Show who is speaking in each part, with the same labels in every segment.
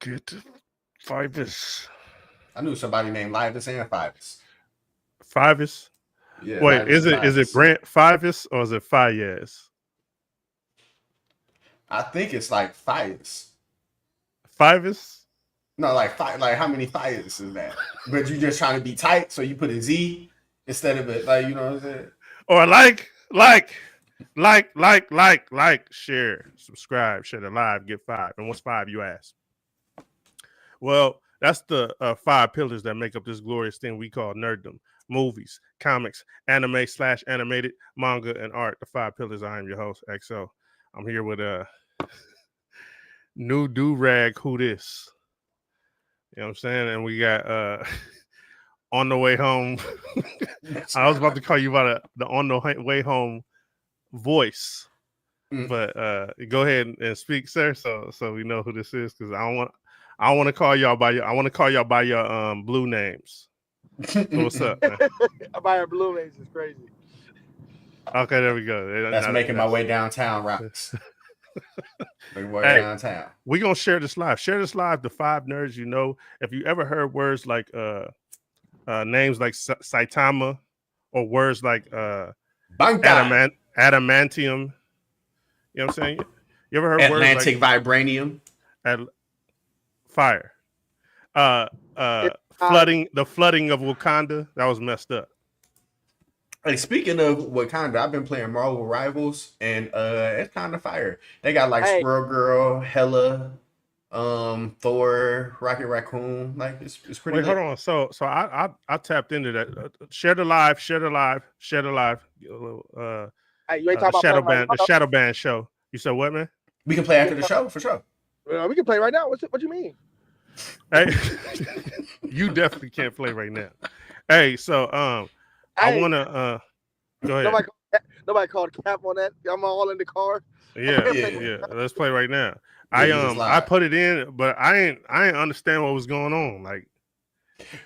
Speaker 1: get Fivis.
Speaker 2: I knew somebody named Livis and Fivis.
Speaker 1: Fivis?
Speaker 2: Yeah.
Speaker 1: Wait,
Speaker 2: Livis and
Speaker 1: is it
Speaker 2: Fivis.
Speaker 1: Brent Fivis or is it Fayez?
Speaker 2: I think it's like Fivis.
Speaker 1: Fivis?
Speaker 2: No, like how many Fivis is that? But you just trying to be tight, so you put a Z instead of it, like, you know what I'm saying?
Speaker 1: Or share, subscribe, share the live, get 5. And what's 5, you ask? Well, that's the 5 pillars that make up this glorious thing we call Nerdom. Movies, comics, anime/animated, manga, and art. The 5 pillars. I am your host, XO. I'm here with new do-rag who this. You know what I'm saying? And we got on the way home. I was about to call you by the on the way home voice. But go ahead and speak, sir, so we know who this is, because I want to call y'all by your blue names. So what's up, man?
Speaker 3: By your blue names is crazy.
Speaker 1: Okay, there we go.
Speaker 2: That's making my way downtown, Rocks. Making my way downtown.
Speaker 1: We're gonna share this live. Share this live to 5 nerds you know. If you ever heard words like names like Saitama, or words like adamantium. You know what I'm saying? You ever heard
Speaker 2: Atlantic
Speaker 1: words like
Speaker 2: vibranium?
Speaker 1: Fire. Flooding of Wakanda. That was messed up.
Speaker 2: Hey, speaking of Wakanda, I've been playing Marvel Rivals, and it's kind of fire. They got like Squirrel Girl, Hela, Thor, Rocket Raccoon. Like it's pretty.
Speaker 1: Wait, hold on. So I tapped into that. Share the live.
Speaker 3: Hey, you ain't talking about
Speaker 1: the Shadow Band show. You said what, man?
Speaker 2: We can play after the show for sure.
Speaker 3: We can play right now. What you mean?
Speaker 1: Hey, you definitely can't play right now. Hey, so I want to go ahead.
Speaker 3: Nobody called Cap on that. I'm all in the car.
Speaker 1: Yeah. Let's play right now. I put it in, but I ain't understand what was going on. Like,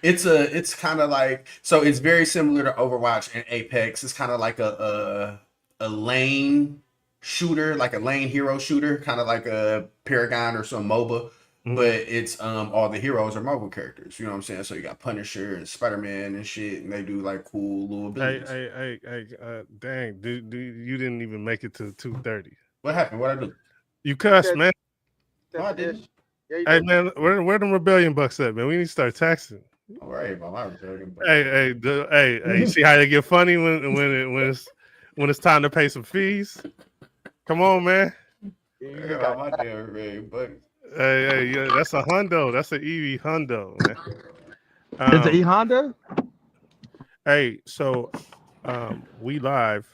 Speaker 2: it's kind of like, so it's very similar to Overwatch and Apex. It's kind of like a lane shooter, like a lane hero shooter, kind of like a Paragon or some MOBA. But it's all the heroes are Marvel characters. You know what I'm saying? So you got Punisher and Spider-Man and shit, and they do like cool little abilities.
Speaker 1: Hey, dang, dude, you didn't even make it to 2:30.
Speaker 2: What happened? What I do?
Speaker 1: You cussed, man.
Speaker 2: No, I didn't.
Speaker 1: Hey, man, where them rebellion bucks at, man? We need to start taxing.
Speaker 2: Don't worry about my rebellion bucks.
Speaker 1: Hey, you see how they get funny when it's time to pay some fees? Come on, man.
Speaker 2: I got my damn rebellion bucks.
Speaker 1: Hey, yeah, that's a hundo. That's an EV hundo, man.
Speaker 3: Is it E Honda?
Speaker 1: Hey, so we live,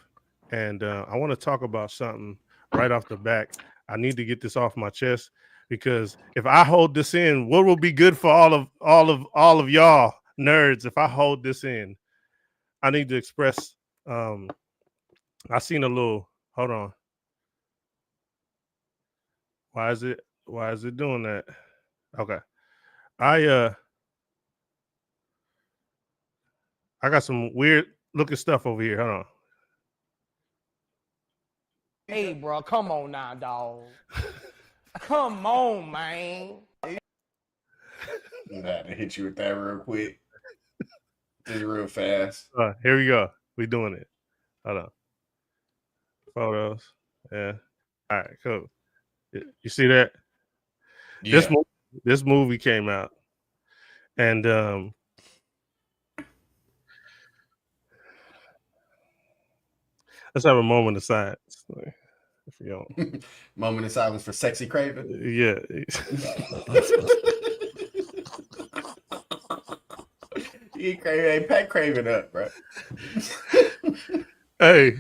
Speaker 1: and I want to talk about something right off the back. I need to get this off my chest, because if I hold this in, what will be good for all of y'all nerds? If I hold this in, I need to express. I seen a little. Hold on. Why is it doing that? Okay. I got some weird looking stuff over here. Hold on.
Speaker 4: Hey, bro, come on now, dog. Come on, man.
Speaker 2: I had to hit you with that real quick. Just real fast.
Speaker 1: Here we go. We doing it. Hold on. Photos. Yeah. All right, cool. You see that? Yeah. This movie came out, and let's have a moment of silence. If you don't.
Speaker 2: Moment of silence for Sexy Craven.
Speaker 1: Yeah.
Speaker 2: Hey, pack Craven up, bro.
Speaker 1: Hey,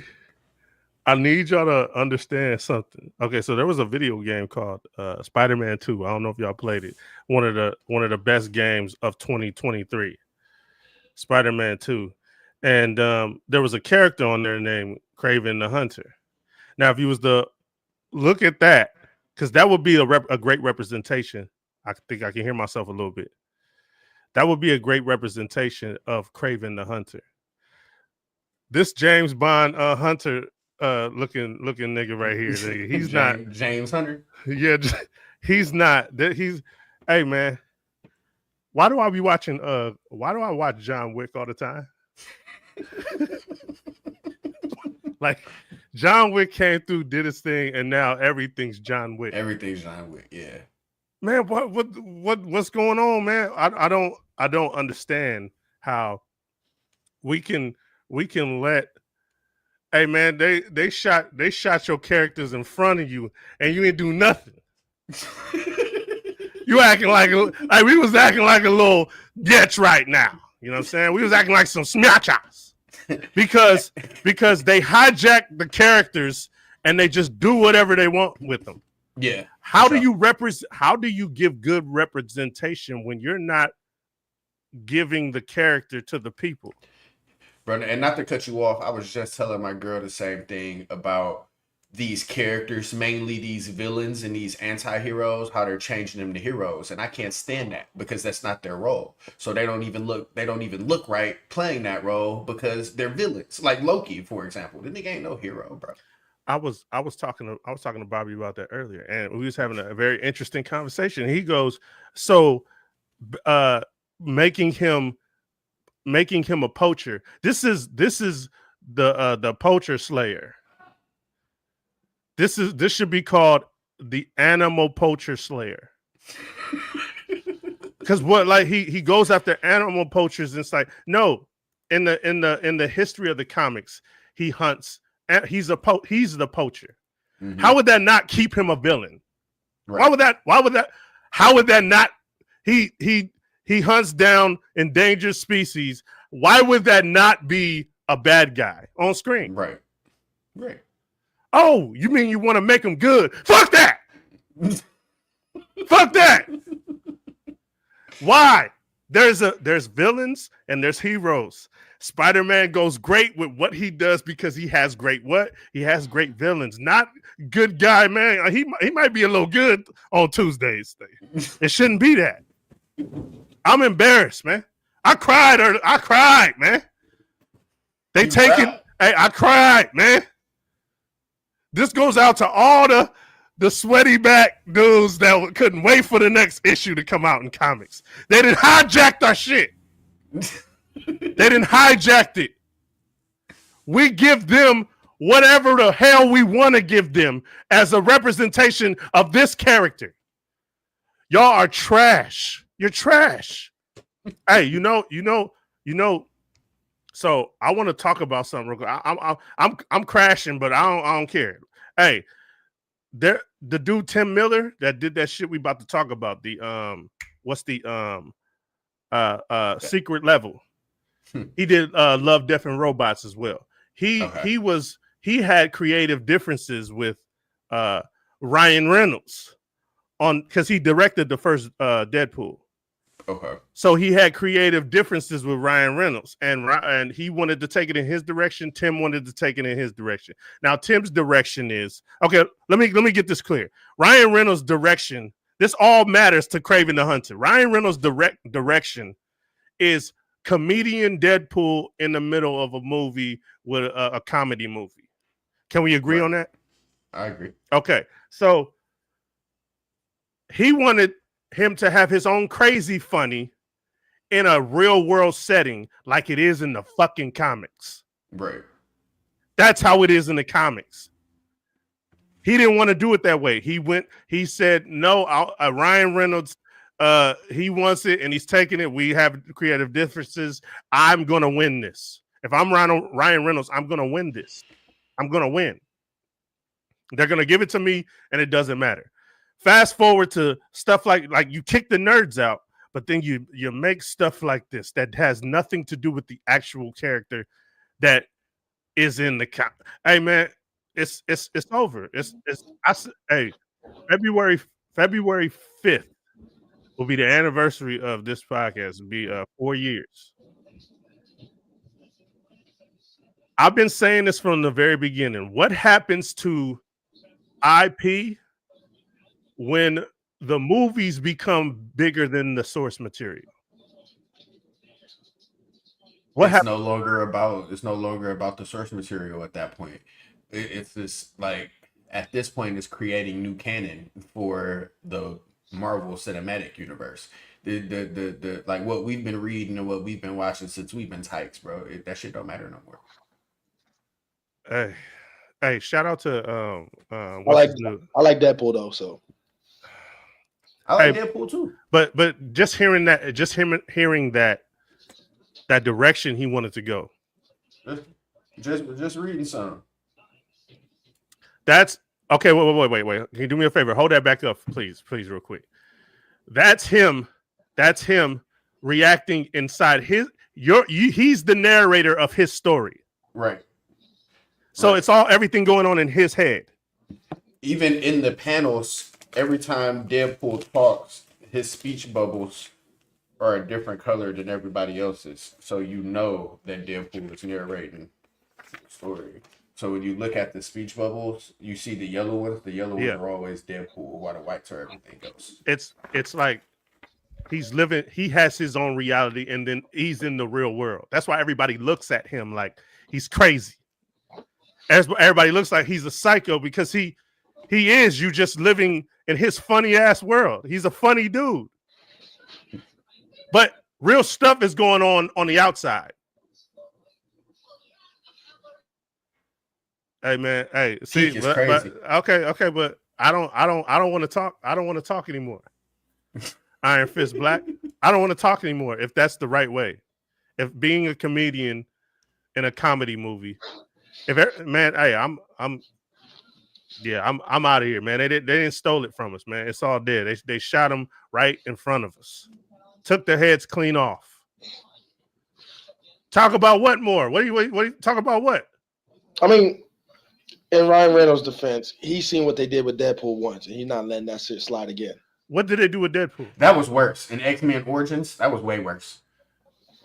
Speaker 1: I need y'all to understand something. Okay, so there was a video game called Spider-Man 2. I don't know if y'all played it. One of the best games of 2023. Spider-Man 2. And there was a character on there named Kraven the Hunter. Now, if you was to look at that, because that would be a great representation. I think I can hear myself a little bit. That would be a great representation of Kraven the Hunter. This James Bond Hunter looking nigga right here. He's not
Speaker 2: James Hunter.
Speaker 1: Yeah, he's not. Hey man, why do I be watching? Why do I watch John Wick all the time? Like John Wick came through, did his thing, and now everything's John Wick.
Speaker 2: Everything's John Wick. Yeah.
Speaker 1: Man, what's going on, man? I don't understand how we can let. Hey man, they shot your characters in front of you, and you ain't do nothing. You acting like we was acting like a little bitch right now. You know what I'm saying? We was acting like some smachas because they hijack the characters and they just do whatever they want with them.
Speaker 2: Yeah.
Speaker 1: How do you give good representation when you're not giving the character to the people?
Speaker 2: Brother, and not to cut you off, I was just telling my girl the same thing about these characters, mainly these villains and these anti-heroes, how they're changing them to heroes. And I can't stand that because that's not their role. So they don't even look right playing that role because they're villains. Like Loki, for example. The nigga ain't no hero, bro.
Speaker 1: I was talking to Bobby about that earlier, and we was having a very interesting conversation. He goes, so making him a poacher. This is the poacher slayer. This should be called the animal poacher slayer. Because what, like he goes after animal poachers, and it's like, no, in the history of the comics, he hunts. He's the poacher. Mm-hmm. How would that not keep him a villain? Right. Why would that? How would that not? He hunts down endangered species. Why would that not be a bad guy on screen?
Speaker 2: Right.
Speaker 1: Oh, you mean you want to make him good? Fuck that. Fuck that. Why? There's villains and there's heroes. Spider-Man goes great with what he does because he has great villains. Not good guy, man. He might be a little good on Tuesdays. It shouldn't be that. I'm embarrassed, man. I cried, man. I cried, man. This goes out to all the sweaty back dudes that couldn't wait for the next issue to come out in comics. They didn't hijack our shit. They didn't hijack it. We give them whatever the hell we want to give them as a representation of this character. Y'all are trash. You're trash. Hey, you know. So I want to talk about something real quick. I'm crashing, but I don't care. Hey, the dude Tim Miller that did that shit we about to talk about. The what's the Secret Level. He did Love, Death, and Robots as well. He had creative differences with Ryan Reynolds because he directed the first Deadpool.
Speaker 2: Okay.
Speaker 1: So he had creative differences with Ryan Reynolds, and he wanted to take it in his direction. Tim wanted to take it in his direction. Now Tim's direction is okay. Let me get this clear. Ryan Reynolds' direction. This all matters to Kraven the Hunter. Ryan Reynolds' direction is comedian Deadpool in the middle of a movie with a comedy movie. Can we agree on that?
Speaker 2: I agree.
Speaker 1: Okay, so he wanted him to have his own crazy funny in a real world setting like it is in the fucking comics.
Speaker 2: Right.
Speaker 1: That's how it is in the comics. He didn't want to do it that way. He said, no, Ryan Reynolds, he wants it and he's taking it. We have creative differences. I'm going to win this. If I'm Ryan Reynolds, I'm going to win this. I'm going to win. They're going to give it to me and it doesn't matter. Fast forward to stuff like you kick the nerds out, but then you make stuff like this that has nothing to do with the actual character that is in the Hey man, it's over. Hey, February 5th will be the anniversary of this podcast. It'll be 4 years. I've been saying this from the very beginning. What happens to IP when the movies become bigger than the source material?
Speaker 2: It's no longer about the source material at that point. It's just like at this point it's creating new canon for the Marvel Cinematic Universe. The like what we've been reading and what we've been watching since we've been tykes, bro. That shit don't matter no more.
Speaker 1: Hey, shout out to
Speaker 5: I
Speaker 1: what's
Speaker 5: like
Speaker 1: his new.
Speaker 5: I like Deadpool though. So
Speaker 2: I like
Speaker 1: Hey,
Speaker 2: Deadpool too.
Speaker 1: but just hearing that direction he wanted to go.
Speaker 2: Just reading some.
Speaker 1: That's okay. Wait. Can you do me a favor? Hold that back up, please, real quick. That's him. That's him reacting inside he's the narrator of his story.
Speaker 2: Right.
Speaker 1: So
Speaker 2: Right.
Speaker 1: it's everything going on in his head.
Speaker 2: Even in the panels, every time Deadpool talks, his speech bubbles are a different color than everybody else's. So you know that Deadpool is narrating the story. So when you look at the speech bubbles, you see the yellow ones. The yellow ones are always Deadpool, while the whites are everything else.
Speaker 1: It's like he has his own reality, and then he's in the real world. That's why everybody looks at him like he's crazy. Everybody looks like he's a psycho because he is you just living in his funny ass world. He's a funny dude. But real stuff is going on the outside. Hey man, hey, see, but okay, but I don't want to talk. I don't want to talk anymore. Iron Fist Black. I don't want to talk anymore if that's the right way. If being a comedian in a comedy movie, man, hey, I'm out of here, man. They didn't stole it from us, man. It's all dead. They shot him right in front of us. Took their heads clean off. Talk about what more? What do you talk about what?
Speaker 5: I mean, in Ryan Reynolds' defense, he's seen what they did with Deadpool once, and he's not letting that shit slide again.
Speaker 1: What did they do with Deadpool?
Speaker 2: That was worse. In X-Men Origins, that was way worse.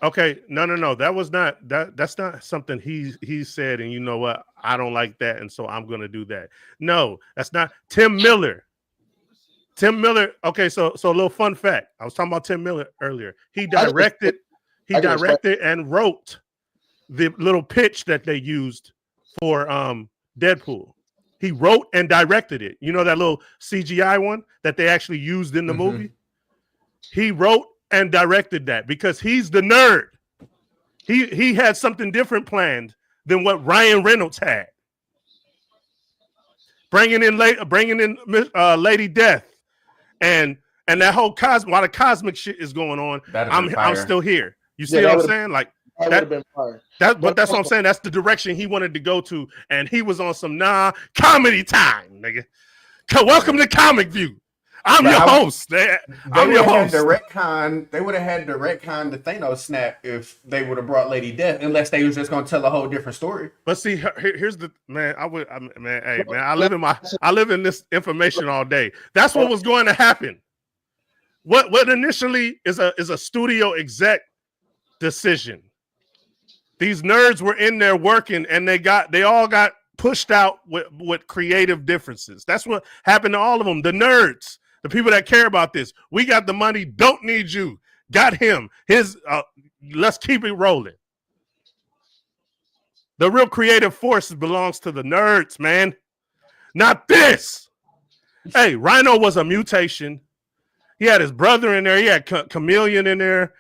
Speaker 1: Okay, no. That was not that's not something he said, and you know what? I don't like that, and so I'm gonna do that. No, that's not Tim Miller. Okay, so a little fun fact. I was talking about Tim Miller earlier. He directed and wrote the little pitch that they used for Deadpool. He wrote and directed it. You know that little CGI one that they actually used in the movie? He wrote and directed that because he's the nerd. He had something different planned than what Ryan Reynolds had. Bringing in Lady Death and that whole while the cosmic shit is going on, I'm still here. You see what I'm saying? Like
Speaker 5: that would have been fire.
Speaker 1: But that's what I'm saying. That's the direction he wanted to go to, and he was on some comedy time, nigga. Welcome to Comic View. I'm your host. I'm your host.
Speaker 2: They would have had the retcon the Thanos snap if they would have brought Lady Death, unless they was just gonna tell a whole different story.
Speaker 1: But see, here's the man. I live in this information all day. That's what was going to happen. What initially is a studio exec decision. These nerds were in there working, and they all got pushed out with creative differences. That's what happened to all of them. The nerds, the people that care about this. We got the money, don't need you. Got him. Let's keep it rolling. The real creative force belongs to the nerds, man. Not this. Hey, Rhino was a mutation. He had his brother in there. He had Chameleon in there.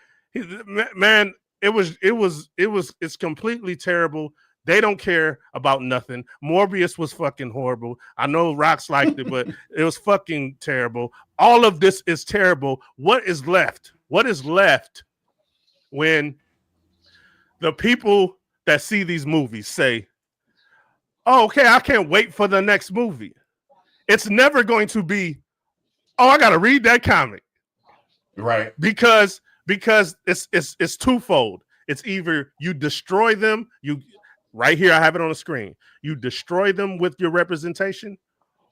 Speaker 1: Man, it's completely terrible. They don't care about nothing. Morbius was fucking horrible. I know Rox liked it, but it was fucking terrible. All of this is terrible. What is left? What is left when the people that see these movies say, oh, okay, I can't wait for the next movie. It's never going to be, oh, I got to read that comic.
Speaker 2: Right.
Speaker 1: Because it's twofold. It's either you destroy them, right here, I have it on the screen. You destroy them with your representation,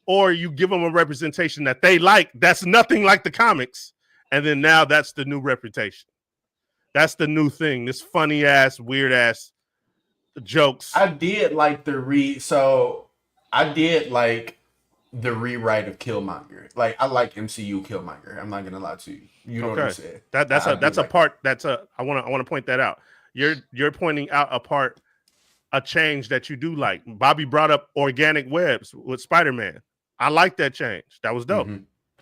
Speaker 1: or you give them a representation that they like that's nothing like the comics, and then now that's the new reputation. That's the new thing. This funny ass, weird ass jokes.
Speaker 2: I did like the rewrite of Killmonger. Like, I like MCU Killmonger. I'm not gonna lie to you. You know what I'm saying?
Speaker 1: That's a part. I want to point that out. You're pointing out a change that you do like. Bobby brought up organic webs with Spider-Man. I like that change. That was dope.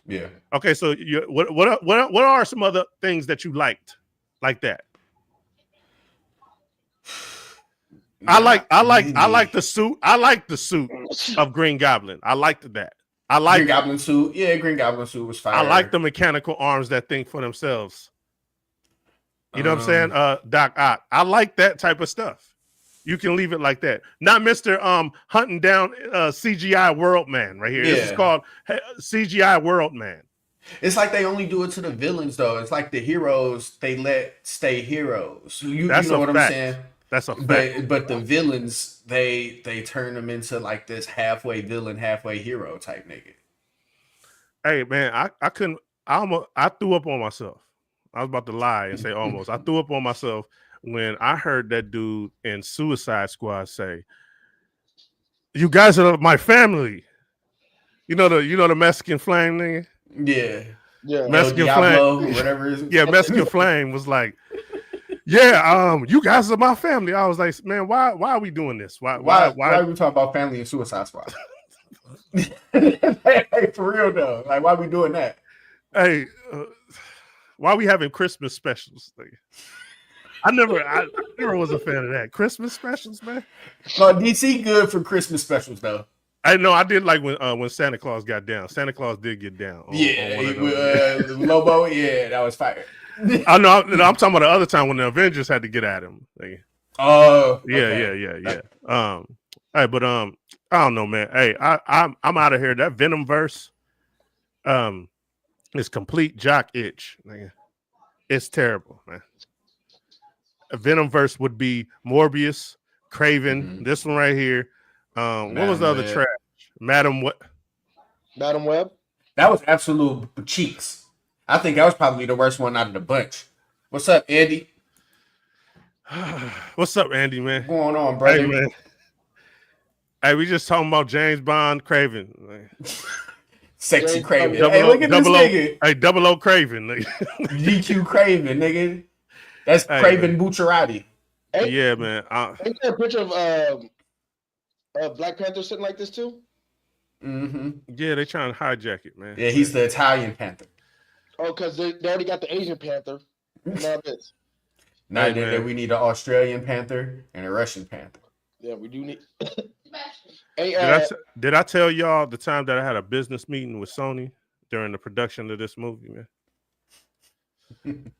Speaker 2: Yeah.
Speaker 1: Okay, so what are some other things that you liked like that? I like the suit. I like the suit of Green Goblin. I liked that. I like
Speaker 2: Green Goblin suit. Yeah, Green Goblin suit was fire.
Speaker 1: I like the mechanical arms that think for themselves. You know what I'm saying? Doc Ock. I like that type of stuff. You can leave it like that. Not Mr. Hunting down CGI World Man right here.
Speaker 2: Yeah.
Speaker 1: This is called CGI World Man.
Speaker 2: It's like they only do it to the villains, though. It's like the heroes they let stay heroes. You know what I'm saying?
Speaker 1: That's a fact.
Speaker 2: But the villains they turn them into like this halfway villain, halfway hero type nigga.
Speaker 1: Hey man, I couldn't. I threw up on myself. I was about to lie and say almost. I threw up on myself when I heard that dude in Suicide Squad say, "You guys are my family." You know the Mexican Flame nigga.
Speaker 2: Yeah.
Speaker 1: Mexican
Speaker 2: Diablo,
Speaker 1: Flame,
Speaker 2: whatever it is.
Speaker 1: Yeah, Mexican Flame was like, "Yeah, you guys are my family." I was like, "Man, why are we doing this? Why
Speaker 2: are we talking about family and Suicide Squad?" Hey, for real though, like why are we doing that?
Speaker 1: Hey, why are we having Christmas specials? I never was a fan of that. Christmas specials, man.
Speaker 2: No, DC good for Christmas specials though.
Speaker 1: I know I did like when Santa Claus got down. Santa Claus did get down.
Speaker 2: Lobo, yeah, that was fire.
Speaker 1: I know. I'm talking about the other time when the Avengers had to get at him.
Speaker 2: Oh,
Speaker 1: yeah. Hey, but I don't know, man. Hey, I'm out of here. That Venom verse, is complete jock itch. It's terrible, man. A Venom verse would be Morbius, Craven, this one right here. What was the other trash? Madam Web.
Speaker 2: That was absolute cheeks. I think that was probably the worst one out of the bunch. What's up, Andy?
Speaker 1: What's up, Andy, man?
Speaker 2: What's going on, brother?
Speaker 1: Hey, man. Hey, we just talking about James Bond Craven.
Speaker 2: Sexy Craven. Hey, look at this nigga.
Speaker 1: Hey, 00 Craven.
Speaker 2: GQ Craven, nigga. That's Craven Bucciarati.
Speaker 1: Yeah, man.
Speaker 5: Ain't there a picture of Black Panther sitting like this too?
Speaker 2: Mm-hmm.
Speaker 1: Yeah, they trying to hijack it, man.
Speaker 2: Yeah, he's the Italian Panther.
Speaker 5: Oh, because they already got the Asian Panther. Now this.
Speaker 2: Now that we need an Australian Panther and a Russian Panther.
Speaker 5: Yeah, we do need.
Speaker 1: Hey, did I tell y'all the time that I had a business meeting with Sony during the production of this movie, man?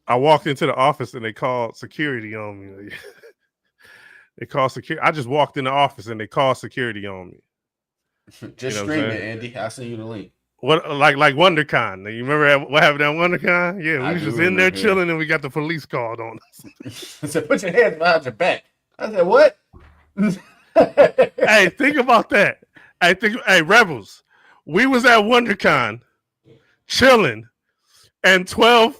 Speaker 1: I walked into the office and they called security on me. They called security. I just walked in the office and they called security on me.
Speaker 2: Just stream it, Andy. I'll send you the link.
Speaker 1: What like WonderCon? You remember what happened at WonderCon? Yeah, we was just in there chilling and we got the police called on us.
Speaker 2: I said, "Put your hands behind your back." I said, "What?"
Speaker 1: Hey, think about that. Hey, Rebels, we was at WonderCon chilling and 12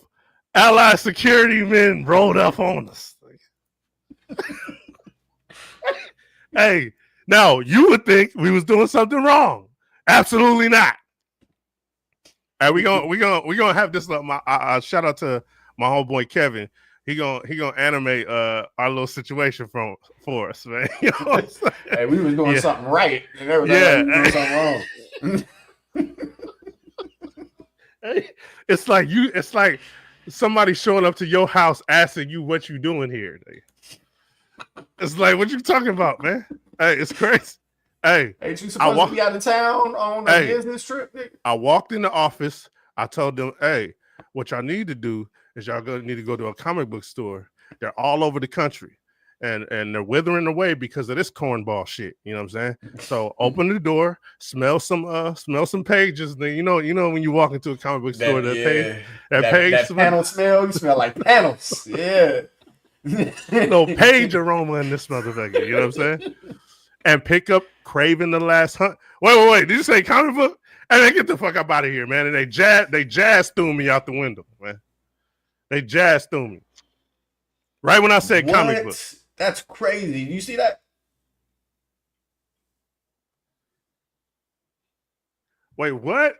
Speaker 1: Allied security men rolled up on us. Hey, now you would think we was doing something wrong. Absolutely not. Hey, we gonna have this. Shout out to my homeboy Kevin. He gonna animate our little situation for us, man. You know what I'm saying?
Speaker 2: Hey, we was doing something right, and everybody was doing something wrong.
Speaker 1: Hey, it's like somebody showing up to your house asking you what you doing here. It's like, what you talking about, man? Hey, it's crazy. Hey,
Speaker 2: ain't you supposed to be out of town on a business trip, nigga?
Speaker 1: I walked in the office. I told them, hey, what y'all need to do is y'all need to go to a comic book store. They're all over the country. And they're withering away because of this cornball shit. You know what I'm saying? So open the door, smell some pages. Then you know when you walk into a comic book store, that
Speaker 2: panel smell, you smell like panels. Yeah.
Speaker 1: No page aroma in this motherfucker. You know what I'm saying? And pick up Craven the Last Hunt. Wait. Did you say comic book? Hey, man, get the fuck up out of here, man. And they jazz threw me out the window, man. They jazz threw me. Right when I said comic book.
Speaker 2: That's crazy. You see that?
Speaker 1: Wait, what?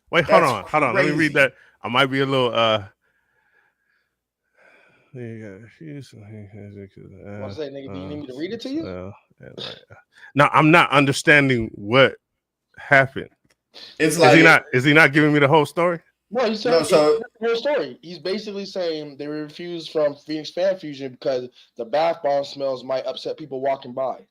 Speaker 1: Wait, hold on. Let me read that. I might be a little
Speaker 5: nigga, do you need me to read it to you?
Speaker 1: No, I'm not understanding what happened.
Speaker 2: It's like
Speaker 1: Is he not giving me the whole story?
Speaker 5: No, he's
Speaker 2: no.
Speaker 5: saying
Speaker 2: So
Speaker 5: the whole story. He's basically saying they were refused from Phoenix Fan Fusion because the bath bomb smells might upset people walking by.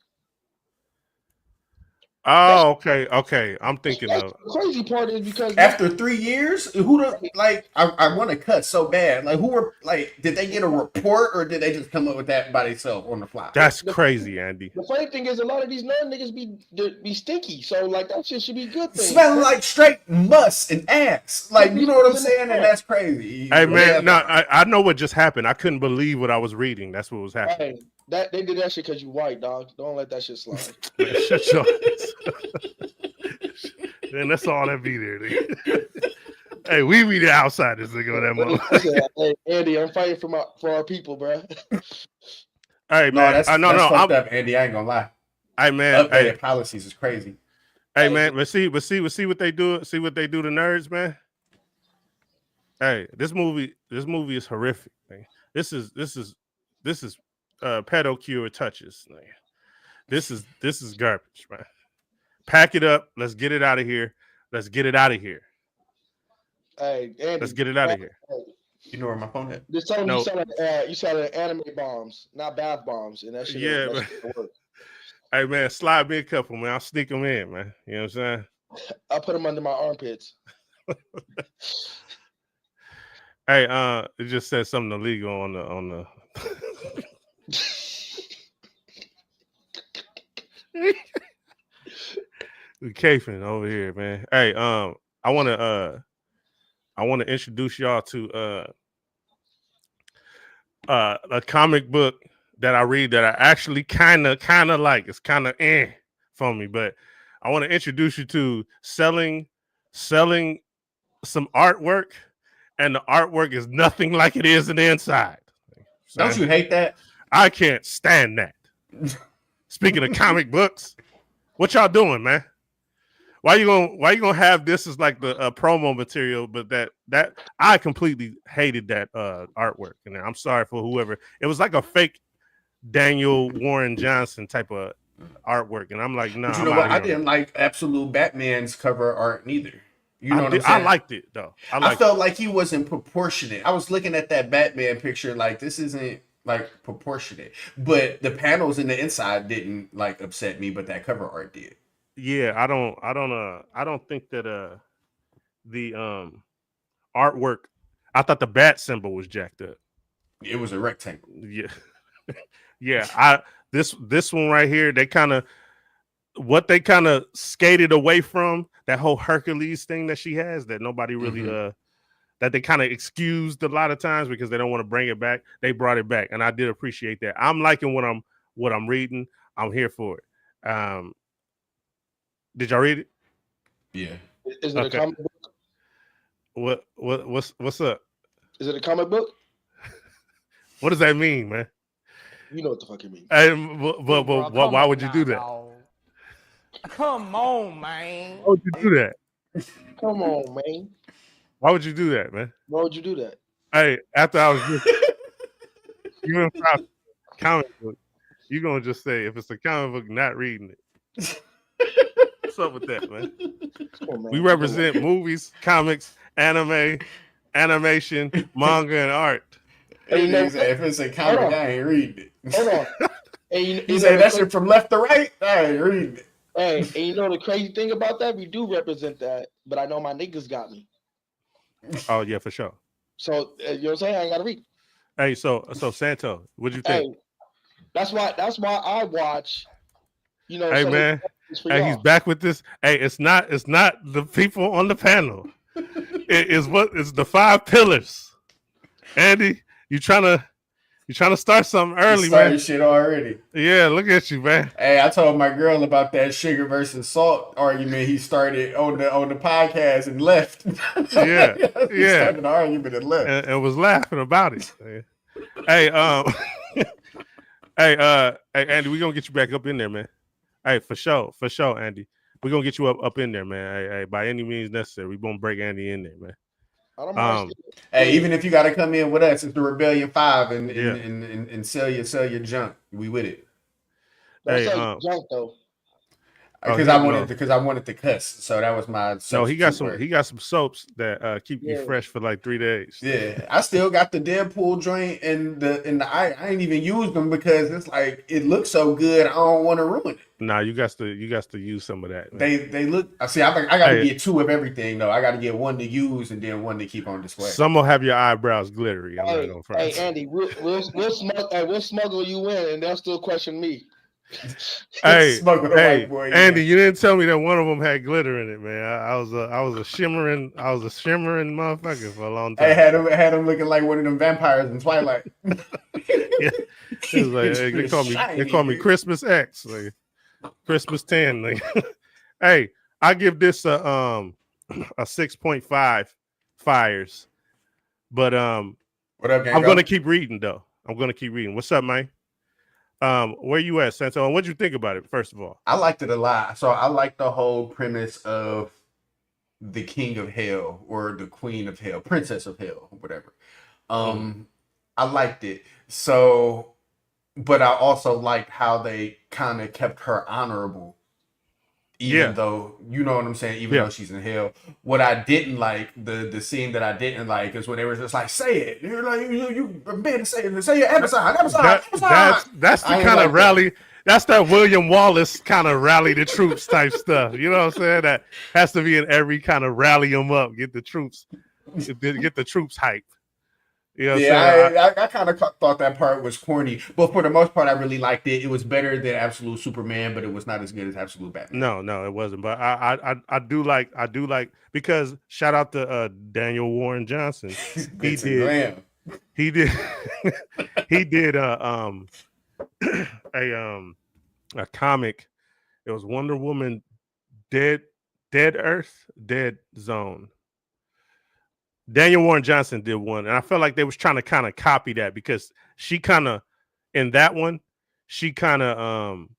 Speaker 1: Oh, okay. I'm thinking
Speaker 5: That's
Speaker 1: of.
Speaker 5: the crazy part is because
Speaker 2: after 3 years, who the like? I want to cut so bad. Like who were like? Did they get a report or did they just come up with that by themselves on the fly?
Speaker 1: That's crazy, Andy.
Speaker 5: the funny thing is a lot of these nerd niggas be stinky, so like that shit should be a good thing.
Speaker 2: Smelling like straight muss and ass. Like you know what I'm saying? And that's crazy.
Speaker 1: Hey man, no,
Speaker 2: Yeah.
Speaker 1: I know what just happened. I couldn't believe what I was reading. That's what was happening.
Speaker 5: Hey, that they did that shit because you white, dog. Don't let that shit slide.
Speaker 1: Man, shut your Man, that's all that be there. Nigga. Hey, we be the outsiders, nigga, on that motherfucker.
Speaker 5: Hey, Andy, I'm fighting for our people, bro.
Speaker 1: Hey
Speaker 2: No,
Speaker 1: man,
Speaker 2: that's
Speaker 1: no,
Speaker 2: fucked up, Andy. I ain't gonna lie.
Speaker 1: Hey man,
Speaker 2: Updated policies is crazy.
Speaker 1: Hey man, let's see what they do. See what they do to nerds, man. Hey, this movie is horrific, man. This is pedocure touches, man. This is garbage, man. Pack it up. Let's get it out of here.
Speaker 5: Hey, Andy,
Speaker 1: Let's get it out of here.
Speaker 2: You know where my phone at?
Speaker 5: Just tell them you sound like anime bombs, not bath bombs, and that shit.
Speaker 1: Yeah,
Speaker 5: that shit work.
Speaker 1: Hey man, slide me a couple, man. I'll sneak them in, man. You know what I'm saying?
Speaker 5: I'll put them under my armpits.
Speaker 1: Hey, it just said something illegal on the. We cafing over here, man. Hey, I want to introduce y'all to a comic book that I read that I actually kind of like. It's kind of for me, but I want to introduce you to selling some artwork, and the artwork is nothing like it is in the inside.
Speaker 2: Don't you hate that?
Speaker 1: I can't stand that. Speaking of comic books, what y'all doing, man? Why you gonna have this as like the promo material? But that I completely hated that artwork, and I'm sorry for whoever. It was like a fake Daniel Warren Johnson type of artwork, and I'm like, no.
Speaker 2: But you know what? I didn't like Absolute Batman's cover art neither. You know what I'm saying?
Speaker 1: I liked it though.
Speaker 2: I felt like he wasn't proportionate. I was looking at that Batman picture like this isn't like proportionate. But the panels in the inside didn't like upset me, but that cover art did.
Speaker 1: Yeah, I don't think that the artwork. I thought the bat symbol was jacked up.
Speaker 2: It was a rectangle.
Speaker 1: Yeah, yeah. This one right here, they kind of skated away from that whole Hercules thing that she has that nobody really that they kind of excused a lot of times because they don't want to bring it back. They brought it back, and I did appreciate that. I'm liking what I'm reading. I'm here for it. Did y'all read it?
Speaker 2: Yeah.
Speaker 5: Is it a comic book?
Speaker 1: What's up?
Speaker 5: Is it a comic book?
Speaker 1: What does that mean, man?
Speaker 5: You know what the fuck it means.
Speaker 1: But why would you do that?
Speaker 4: Dog. Come on, man.
Speaker 1: Why would you do that?
Speaker 5: Come on, man.
Speaker 1: Why would you do that, man?
Speaker 5: Why would you do that?
Speaker 1: Hey, after I was just you in comic book, you gonna just say if it's a comic book, not reading it. What's up with that, man? On, man. We represent movies, comics, anime, animation, manga, and art.
Speaker 2: Hey, if it's a comic, I ain't reading it.
Speaker 5: Hold on. Hey,
Speaker 2: you say that shit from left to right? I ain't reading it.
Speaker 5: Hey, and you know the crazy thing about that? We do represent that, but I know my niggas got me.
Speaker 1: Oh yeah, for sure.
Speaker 5: So you know what I'm saying? I ain't gotta read.
Speaker 1: Hey, so Santo, what'd you think?
Speaker 5: Hey, that's why I watch. You know,
Speaker 1: hey man, hey, he's back with this. Hey, it's not the people on the panel. It's the 5 pillars. Andy, you trying to start something early, man.
Speaker 2: Shit already.
Speaker 1: Yeah, look at you, man.
Speaker 2: Hey, I told my girl about that sugar versus salt argument he started on the podcast and left.
Speaker 1: Yeah,
Speaker 2: he started the argument and left
Speaker 1: and was laughing about it. Hey, hey, Andy, we gonna get you back up in there, man. Hey, for sure, Andy. We're gonna get you up in there, man. Hey, by any means necessary. We're gonna break Andy in there, man.
Speaker 5: I don't mind.
Speaker 2: Hey, even if you gotta come in with us, it's the Rebellion 5 and sell your junk. We with it.
Speaker 5: Don't sell your junk though.
Speaker 2: Because I wanted to cuss, so that was my
Speaker 1: no. He got
Speaker 2: word.
Speaker 1: some soaps that keep you fresh for like 3 days.
Speaker 2: Yeah, I still got the Deadpool joint and the I ain't even used them because it's like it looks so good. I don't want to ruin it.
Speaker 1: Nah, you got to use some of that.
Speaker 2: Man. They look. I see. I got to get 2 of everything though. I got to get 1 to use and then 1 to keep on display.
Speaker 1: Some will have your eyebrows glittery.
Speaker 5: Hey, Andy, we'll smuggle you in, and they'll still question me.
Speaker 1: Hey, Andy, you didn't tell me that one of them had glitter in it, man. I was a shimmering motherfucker for a long time.
Speaker 2: I had him looking like one of them vampires in Twilight.
Speaker 1: Yeah, it was like they call me Christmas X, like Christmas 10. Like. Hey, I give this a 6.5 fires, but
Speaker 2: what up, gang?
Speaker 1: I'm gonna keep reading though. What's up, man? Where you at, Santo? And what'd you think about it, first of all?
Speaker 2: I liked it a lot. So I like the whole premise of the King of Hell or the Queen of Hell, Princess of Hell, whatever. I liked it. So, but I also liked how they kind of kept her honorable. Even though, you know what I'm saying, even though she's in hell. What I didn't like, the scene that I didn't like is when they were just like, say it. You're like, you been saying it. Say your Amazon.
Speaker 1: That's the kind of rally. That's that William Wallace kind of rally the troops type stuff. You know what I'm saying? That has to be in every kind of rally them up, get the troops hyped. You know
Speaker 2: I kind of thought that part was corny, but for the most part, I really liked it. It was better than Absolute Superman, but it was not as good as Absolute Batman.
Speaker 1: No, it wasn't. But I do like because shout out to Daniel Warren Johnson. He did a comic. It was Wonder Woman, Dead Earth, Dead Zone. Daniel Warren Johnson did one, and I felt like they was trying to kind of copy that because she kind of in that one, she kind of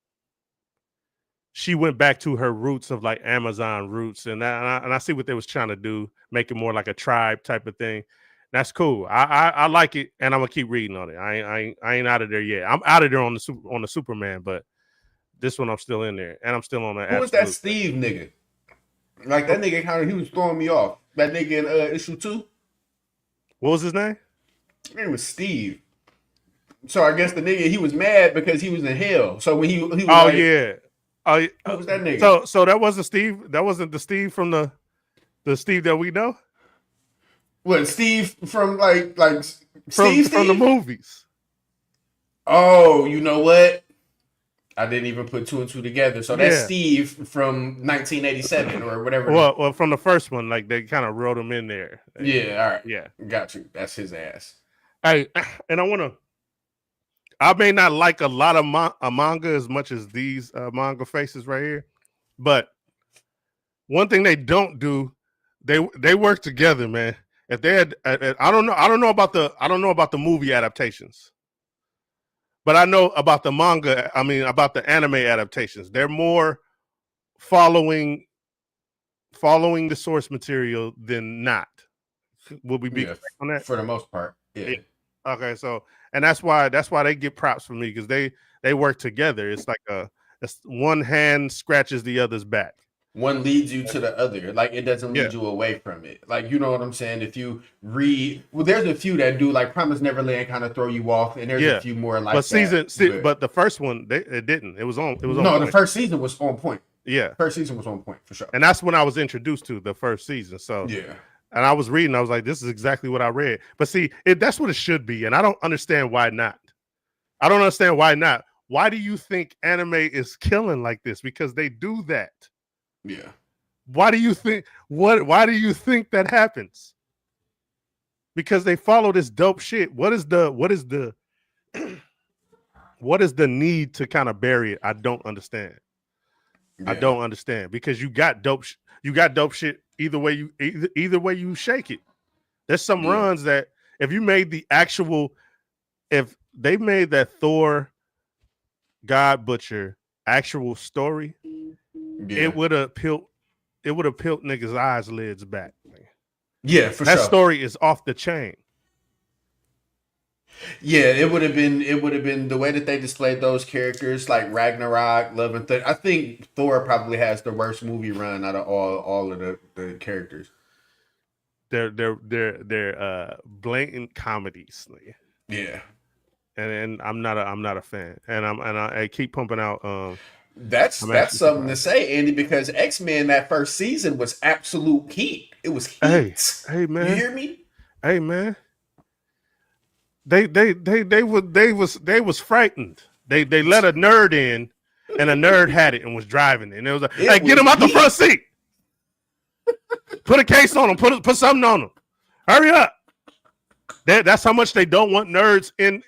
Speaker 1: she went back to her roots of like Amazon roots, and I see what they was trying to do, make it more like a tribe type of thing. That's cool. I like it, and I'm gonna keep reading on it. I ain't out of there yet. I'm out of there on the Superman, but this one I'm still in there, and I'm still on that.
Speaker 2: Who was that Steve nigga? Like that nigga he was throwing me off. That nigga in issue 2.
Speaker 1: What was his name?
Speaker 2: His name was Steve. So I guess the nigga he was mad because he was in hell. So when he was what was that nigga?
Speaker 1: So that wasn't Steve. That wasn't the Steve from the Steve that we know.
Speaker 2: What Steve from like
Speaker 1: from the movies?
Speaker 2: Oh, you know what? I didn't even put 2 and 2 together. So that's Steve from 1987 or whatever.
Speaker 1: Well, from the first one, like they kind of wrote him in there.
Speaker 2: Yeah, all right.
Speaker 1: Yeah,
Speaker 2: got you. That's his ass.
Speaker 1: Hey, and I may not like a lot of manga as much as these manga faces right here, but one thing they don't do, they work together, man. If they had, I don't know about the movie adaptations. But I know about the manga, about the anime adaptations. They're more following the source material than not. Will we be on that?
Speaker 2: For the most part, yeah.
Speaker 1: Okay, so and that's why they get props from me because they work together. It's like one hand scratches the other's back.
Speaker 2: One leads you to the other. Like it doesn't lead you away from it. Like you know what I'm saying? If you read, there's a few that do like Promise Neverland kind of throw you off, and there's a few more like
Speaker 1: that. But the first one it didn't. It was on.
Speaker 2: No, the first season was on point.
Speaker 1: Yeah,
Speaker 2: first season was on point for sure.
Speaker 1: And that's when I was introduced to the first season. So
Speaker 2: yeah.
Speaker 1: And I was reading. I was like, this is exactly what I read. But see, that's what it should be, and I don't understand why not. I don't understand why not. Why do you think anime is killing like this? Because they do that.
Speaker 2: Yeah.
Speaker 1: Why do you think why do you think that happens? Because they follow this dope shit. What is the need to kind of bury it? I don't understand. Yeah. I don't understand because you got dope shit either way you shake it. There's some runs that if they made that Thor God Butcher actual story, it would have peeled niggas' eyes lids back.
Speaker 2: Yeah, for
Speaker 1: that
Speaker 2: sure.
Speaker 1: Story is off the chain.
Speaker 2: Yeah, it would have been. It would have been the way that they displayed those characters, like Ragnarok, Love and Thunder. I think Thor probably has the worst movie run out of all of the characters.
Speaker 1: They're blatant comedies.
Speaker 2: Yeah,
Speaker 1: And I'm not a fan. And I keep pumping out. I'm
Speaker 2: that's
Speaker 1: actually
Speaker 2: something to
Speaker 1: surprised.
Speaker 2: say, Andy, because X-Men that first season was absolute heat. It was heat.
Speaker 1: Hey
Speaker 2: You
Speaker 1: man,
Speaker 2: hear me?
Speaker 1: hey man. They was frightened. They let a nerd in, and a nerd had it and was driving it. And it was like, hey,
Speaker 2: It
Speaker 1: get
Speaker 2: was
Speaker 1: him out the
Speaker 2: heat.
Speaker 1: front seat. Put a case on him. Put something on him. Hurry up. That's how much they don't want nerds in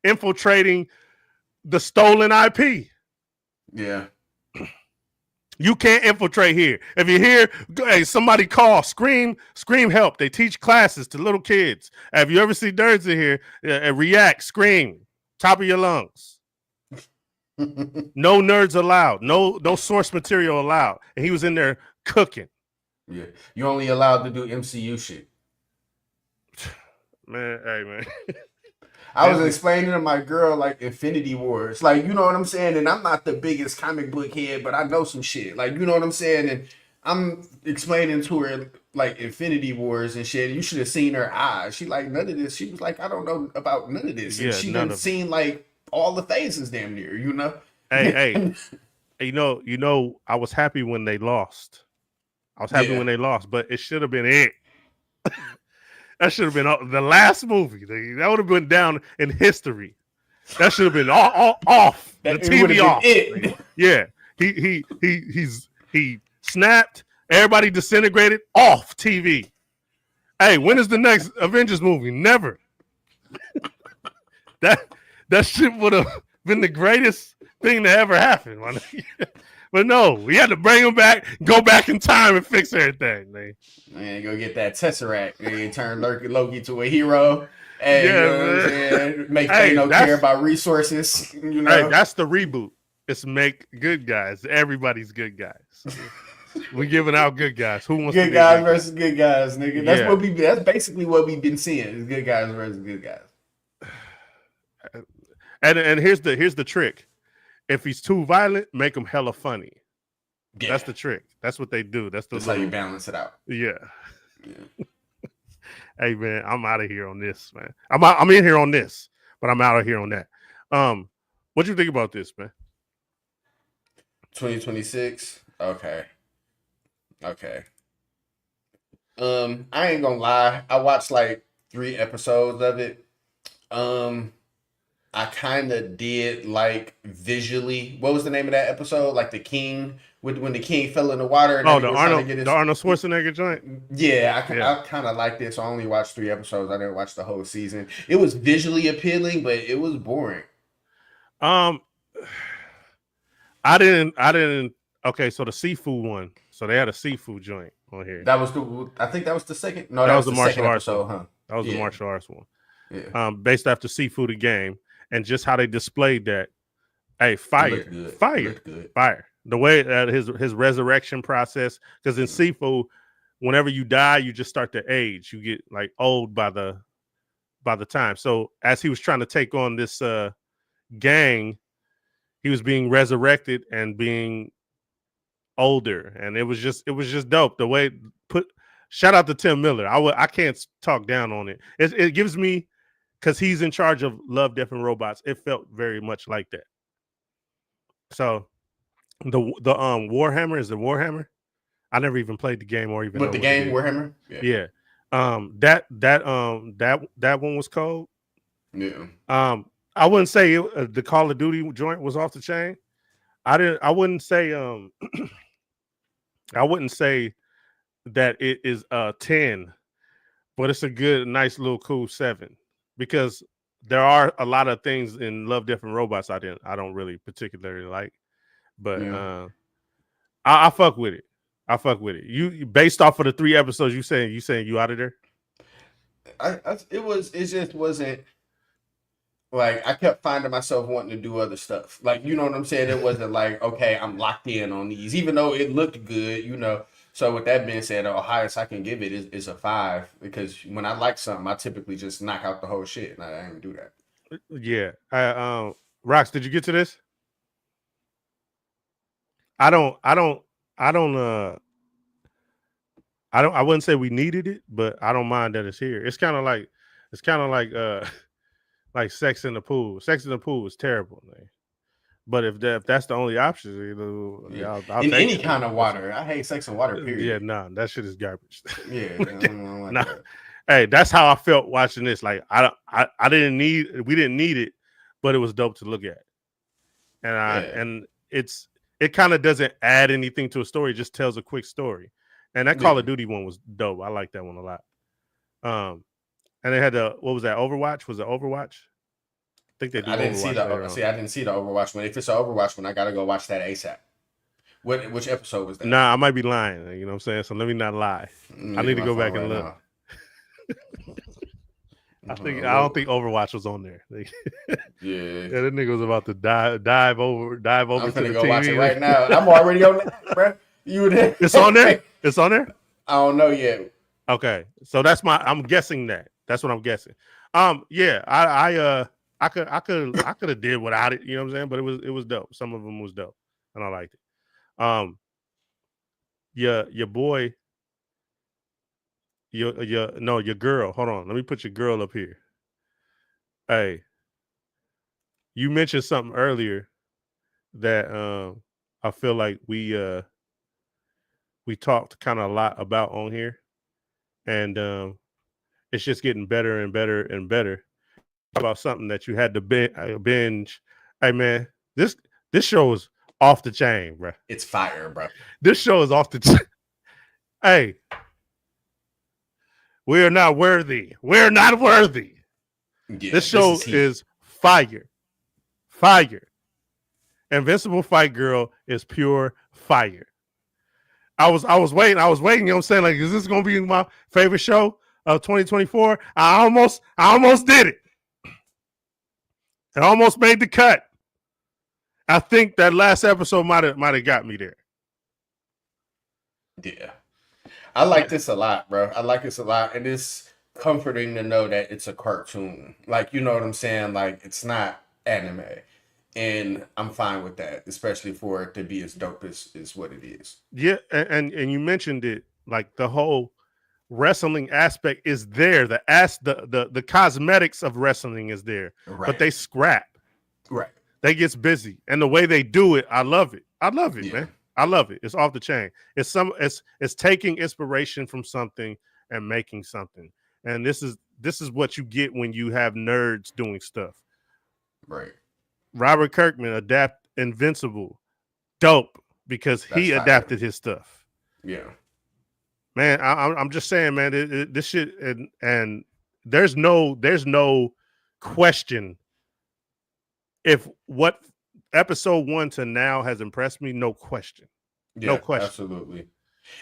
Speaker 1: infiltrating the stolen IP.
Speaker 2: Yeah.
Speaker 1: You can't infiltrate here. If you hear, hey, somebody call, scream help. They teach classes to little kids. Have you ever seen nerds in here? React, scream, top of your lungs. No nerds allowed. No source material allowed. And he was in there cooking.
Speaker 2: Yeah. You're only allowed to do MCU shit.
Speaker 1: Man, hey man.
Speaker 2: I was explaining to my girl like Infinity Wars, like you know what I'm saying, and I'm not the biggest comic book head, but I know some shit, like you know what I'm saying, and I'm explaining to her like Infinity Wars and shit. You should have seen her eyes. She like none of this. She was like, I don't know about none of this, and
Speaker 1: Yeah,
Speaker 2: she
Speaker 1: none
Speaker 2: done
Speaker 1: of it.
Speaker 2: seen like all the phases damn near, you know.
Speaker 1: Hey, you know, I was happy when they lost. I was happy
Speaker 2: Yeah.
Speaker 1: when they lost, but it should have been it. That should have been the last movie. That would have been down in history. That should have been all off. The
Speaker 2: That it would
Speaker 1: TV
Speaker 2: have
Speaker 1: off.
Speaker 2: been it.
Speaker 1: Yeah. He snapped. Everybody disintegrated off TV. Hey, when is the next Avengers movie? Never. That shit would have been the greatest thing to ever happen. But no, we had to bring him back, go back in time and fix everything.
Speaker 2: Man, go get that Tesseract and turn Loki to a hero. Hey,
Speaker 1: Yeah,
Speaker 2: you know what I'm
Speaker 1: man.
Speaker 2: saying? Make
Speaker 1: Hey,
Speaker 2: Thanos
Speaker 1: that's-
Speaker 2: care about resources. You know,
Speaker 1: Hey, that's the reboot. It's make good guys. Everybody's good guys. We giving out good guys. Who wants to
Speaker 2: good
Speaker 1: be
Speaker 2: guys
Speaker 1: good
Speaker 2: versus good guys, nigga. That's
Speaker 1: Yeah.
Speaker 2: what we. That's basically what we've been seeing: is good guys versus good guys.
Speaker 1: And here's the trick. If he's too violent, make him hella funny.
Speaker 2: Yeah.
Speaker 1: That's the trick. That's what they do. That's
Speaker 2: how you balance it out.
Speaker 1: Yeah.
Speaker 2: Yeah.
Speaker 1: Hey man, I'm out of here on this, man. I'm in here on this, but I'm out of here on that. What you think about this, man?
Speaker 2: 2026. Okay. I ain't gonna lie. I watched like 3 episodes of it. I kind of did like visually. What was the name of that episode? Like the king, when the king fell in the water. And
Speaker 1: Oh,
Speaker 2: then
Speaker 1: the
Speaker 2: he was trying to get
Speaker 1: Arnold
Speaker 2: his.
Speaker 1: Schwarzenegger joint.
Speaker 2: Yeah,
Speaker 1: Yeah.
Speaker 2: I kind of liked it. So I only watched 3 episodes. I didn't watch the whole season. It was visually appealing, but it was boring.
Speaker 1: I didn't. Okay, so the seafood one. So they had a seafood joint on here.
Speaker 2: That was I think that was the second. No,
Speaker 1: That
Speaker 2: that
Speaker 1: was
Speaker 2: was
Speaker 1: the
Speaker 2: the
Speaker 1: martial
Speaker 2: second
Speaker 1: arts
Speaker 2: episode,
Speaker 1: one.
Speaker 2: huh?
Speaker 1: That was the
Speaker 2: Yeah.
Speaker 1: martial arts one.
Speaker 2: Yeah.
Speaker 1: Based after seafood game and just how they displayed that. Hey,
Speaker 2: It
Speaker 1: fire,
Speaker 2: looked good.
Speaker 1: fire,
Speaker 2: It looked good.
Speaker 1: fire. The way that his resurrection process, because in seafood, whenever you die, you just start to age. You get like old by the time. So as he was trying to take on this gang, he was being resurrected and being older, and it was just dope. The way shout out to Tim Miller. I can't talk down on it. It gives me, because he's in charge of Love, Death, and Robots. It felt very much like that. So the Warhammer is the Warhammer. I never even played the game or even
Speaker 2: But
Speaker 1: know
Speaker 2: the
Speaker 1: what
Speaker 2: game
Speaker 1: it is.
Speaker 2: Warhammer.
Speaker 1: Yeah. That one was cold.
Speaker 2: Yeah.
Speaker 1: I wouldn't say the Call of Duty joint was off the chain. I wouldn't say I wouldn't say that it is a 10, but it's a good, nice little cool 7, because there are a lot of things in Love, Death, and Robots I don't really particularly like, but
Speaker 2: Yeah.
Speaker 1: I fuck with it. I fuck with it. You based off of the 3 episodes, you saying you out of there?
Speaker 2: It just wasn't like I kept finding myself wanting to do other stuff. Like, you know what I'm saying? It wasn't like, okay, I'm locked in on these, even though it looked good, you know. So with that being said, the highest I can give it is a 5 because when I like something, I typically just knock out the whole shit, and I didn't do that.
Speaker 1: Yeah. Rox, did you get to this? I don't. I wouldn't say we needed it, but I don't mind that it's here. It's kind of like like Sex in the Pool. Sex in the Pool is terrible, man. But if that's the only option, I'll
Speaker 2: In
Speaker 1: take
Speaker 2: any
Speaker 1: it.
Speaker 2: kind of water, I hate sex and water.
Speaker 1: Yeah,
Speaker 2: Period.
Speaker 1: nah, that shit is garbage.
Speaker 2: Yeah, I don't like
Speaker 1: Nah.
Speaker 2: that.
Speaker 1: Hey, that's how I felt watching this. Like we didn't need it, but it was dope to look at. And it kind of doesn't add anything to a story; it just tells a quick story. And that Call of Duty one was dope. I like that one a lot. And they had what was that? Overwatch? Was it Overwatch? I think they do.
Speaker 2: I didn't
Speaker 1: Overwatch
Speaker 2: see I didn't see the Overwatch one. If it's an Overwatch one, I gotta go watch that ASAP. Which episode was that?
Speaker 1: Nah, I might be lying. You know what I'm saying? So let me not lie. I need to go back and look. I don't think Overwatch was on there.
Speaker 2: Yeah,
Speaker 1: that nigga was about to dive over.
Speaker 2: I'm
Speaker 1: to
Speaker 2: gonna
Speaker 1: the
Speaker 2: go
Speaker 1: TV.
Speaker 2: watch it right now. I'm already on that, bro.
Speaker 1: It's on there. It's on there.
Speaker 2: I don't know yet.
Speaker 1: Okay, so I'm guessing that. That's what I'm guessing. Yeah, I could have did without it. You know what I'm saying? But it was dope. Some of them was dope, and I liked it. Your boy. Your girl. Hold on. Let me put your girl up here. Hey, you mentioned something earlier that I feel like we talked kind of a lot about on here, and it's just getting better and better and better. About something that you had to binge. Hey man, this show is off the chain, bro.
Speaker 2: It's fire, bro.
Speaker 1: This show is off the chain. Hey. We are not worthy. We're not worthy. Yeah, this show is fire. Fire. Invincible Fight Girl is pure fire. I was waiting. You know what I'm saying? Like, is this gonna be my favorite show of 2024? I almost did it. It almost made the cut. I think that last episode might have got me there.
Speaker 2: Yeah. I like this a lot, bro. I like this a lot. And it's comforting to know that it's a cartoon. Like, you know what I'm saying? Like, it's not anime. And I'm fine with that, especially for it to be as dope as what it is.
Speaker 1: Yeah, and you mentioned it, like the whole wrestling aspect is there. The cosmetics of wrestling is there. Right. But they scrap.
Speaker 2: Right.
Speaker 1: They gets busy. And the way they do it, I love it. I love it, man. I love it. It's off the chain. It's taking inspiration from something and making something. And this is what you get when you have nerds doing stuff.
Speaker 2: Right.
Speaker 1: Robert Kirkman adapt Invincible. Dope because he adapted his stuff.
Speaker 2: Yeah.
Speaker 1: Man, I'm just saying, man, this shit and there's no question if what episode 1 to now has impressed me, no question.
Speaker 2: Yeah,
Speaker 1: no question.
Speaker 2: Absolutely.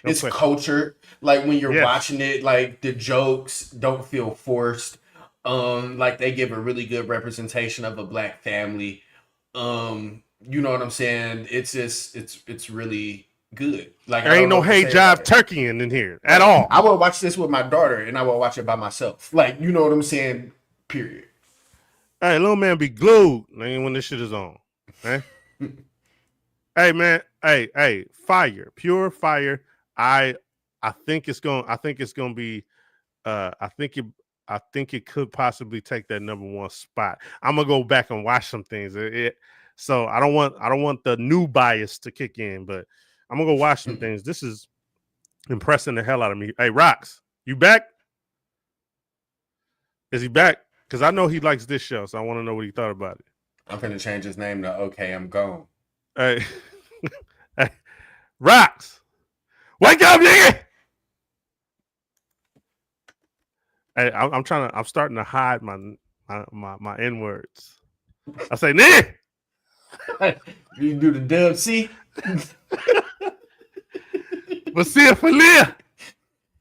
Speaker 2: It's cultured. Like when you're watching it, like the jokes don't feel forced. Like they give a really good representation of a black family. You know what I'm saying? It's just it's really good. Like
Speaker 1: there ain't no hey jive turkey in here at all.
Speaker 2: I will watch this with my daughter and I will watch it by myself. Like, you know what I'm saying? Period.
Speaker 1: Hey, little man be glued, man, when this shit is on. Man. Hey man, hey, fire, pure fire. I think it's gonna be I think it could possibly take that number 1 spot. I'm gonna go back and watch some things. So I don't want the new bias to kick in, but I'm gonna go watch some things. This is impressing the hell out of me. Hey, Rox, you back? Is he back? Because I know he likes this show, so I want to know what he thought about it.
Speaker 2: I'm gonna change his name to Okay, I'm Gone.
Speaker 1: Hey, hey, Rox, wake up, nigga! Hey, I'm starting to hide my N words. I say, nigga.
Speaker 2: You do the dub C.
Speaker 1: But see it for Leah.